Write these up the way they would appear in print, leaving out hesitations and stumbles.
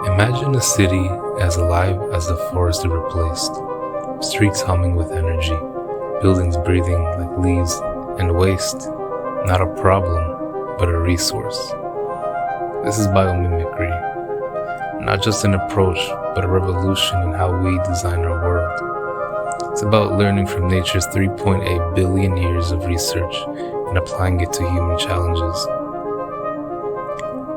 Imagine a city as alive as the forest it replaced, streets humming with energy, buildings breathing like leaves, and waste, not a problem, but a resource. This is biomimicry, not just an approach, but a revolution in how we design our world. It's about learning from nature's 3.8 billion years of research and applying it to human challenges.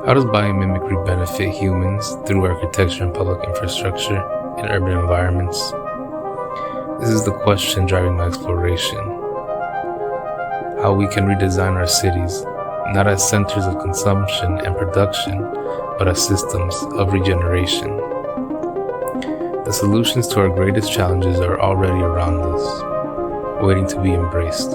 How does biomimicry benefit humans through architecture and public infrastructure in urban environments? This is the question driving my exploration. How we can redesign our cities, not as centers of consumption and production, but as systems of regeneration. The solutions to our greatest challenges are already around us, waiting to be embraced.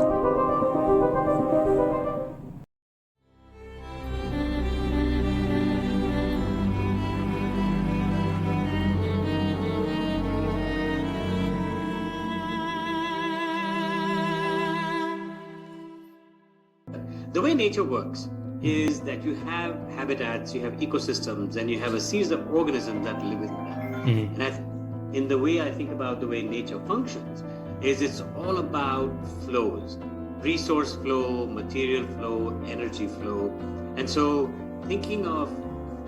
The way nature works is that you have habitats, you have ecosystems, and you have a series of organisms that live within that. And in the way I think about the way nature functions, is it's all about flows, resource flow, material flow, energy flow. And so thinking of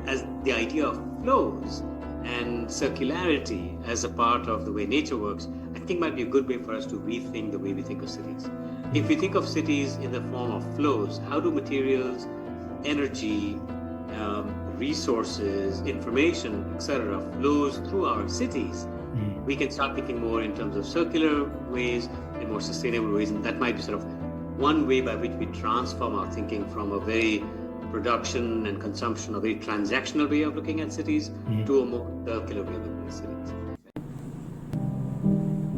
as the idea of flows and circularity as a part of the way nature works, I think might be a good way for us to rethink the way we think of cities. If we think of cities in the form of flows, how do materials, energy, resources, information, etc., flows through our cities? We can start thinking more in terms of circular ways and more sustainable ways, and that might be sort of one way by which we transform our thinking from a very production and consumption, a very transactional way of looking at cities to a more circular way of looking at cities.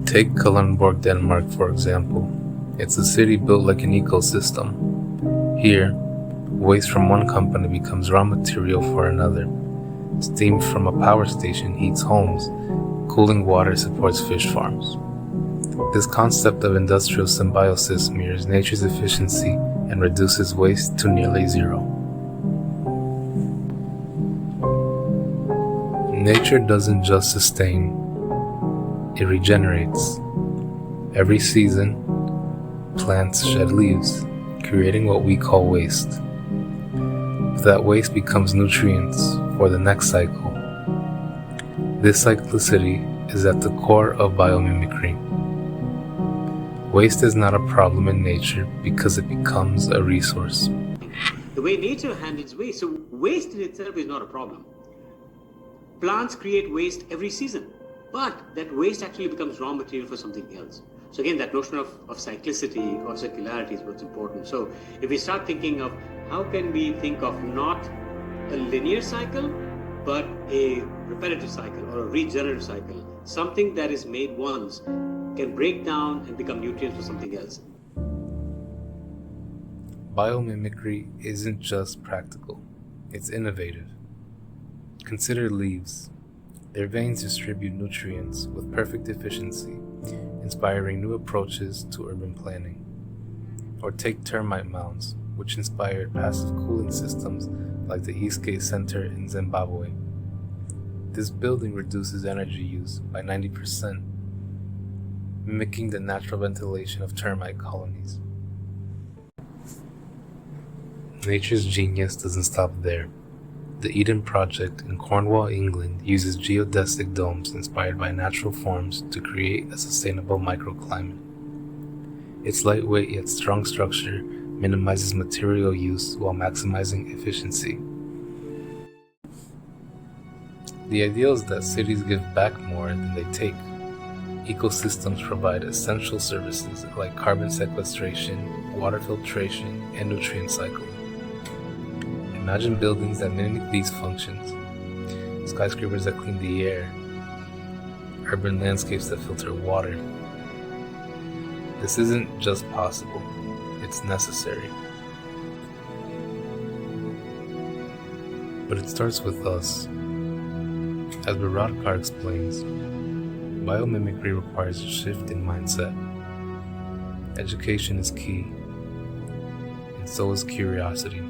Take Kalundborg, Denmark, for example. It's a city built like an ecosystem. Here, waste from one company becomes raw material for another. Steam from a power station heats homes. Cooling water supports fish farms. This concept of industrial symbiosis mirrors nature's efficiency and reduces waste to nearly zero. Nature doesn't just sustain, it regenerates. Every season, plants shed leaves, creating what we call waste. That waste becomes nutrients for the next cycle. This cyclicity is at the core of biomimicry. Waste is not a problem in nature because it becomes a resource. The way nature handles waste, so waste in itself is not a problem. Plants create waste every season, but that waste actually becomes raw material for something else. So again, that notion of cyclicity or circularity is what's important. So if we start thinking of how can we think of not a linear cycle, but a repetitive cycle or a regenerative cycle, something that is made once can break down and become nutrients for something else. Biomimicry isn't just practical, it's innovative. Consider leaves. Their veins distribute nutrients with perfect efficiency, inspiring new approaches to urban planning. Or take termite mounds, which inspired passive cooling systems like the Eastgate Center in Zimbabwe. This building reduces energy use by 90%, mimicking the natural ventilation of termite colonies. Nature's genius doesn't stop there. The Eden Project in Cornwall, England uses geodesic domes inspired by natural forms to create a sustainable microclimate. Its lightweight yet strong structure minimizes material use while maximizing efficiency. The ideal is that cities give back more than they take. Ecosystems provide essential services like carbon sequestration, water filtration, and nutrient cycling. Imagine buildings that mimic these functions, skyscrapers that clean the air, urban landscapes that filter water. This isn't just possible, it's necessary. But it starts with us. As WRIT explains, biomimicry requires a shift in mindset. Education is key, and so is curiosity.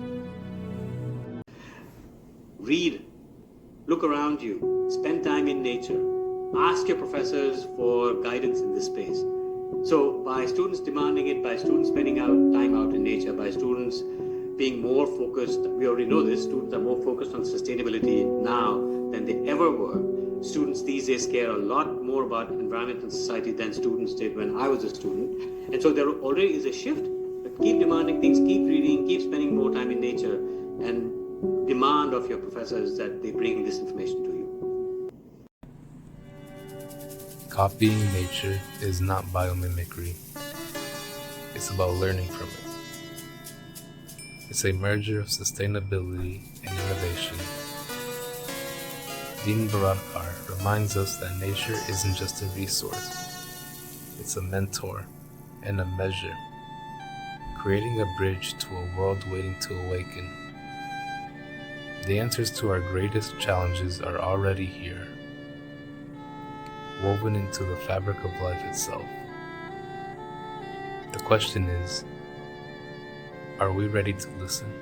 Read look around you, spend time in nature, ask your professors for guidance in this space. So by students demanding it, by students spending out time out in nature, by students being more focused, we already know this, students are more focused on sustainability now than they ever were. Students these days care a lot more about environment and society than students did when I was a student. And so there already is a shift, but keep demanding things, keep reading, keep spending more time in nature, and demand of your professors that they bring this information to you. Copying nature is not biomimicry. It's about learning from it. It's a merger of sustainability and innovation. Dean Bharadkar reminds us that nature isn't just a resource. It's a mentor and a measure, creating a bridge to a world waiting to awaken. The answers to our greatest challenges are already here, woven into the fabric of life itself. The question is, are we ready to listen?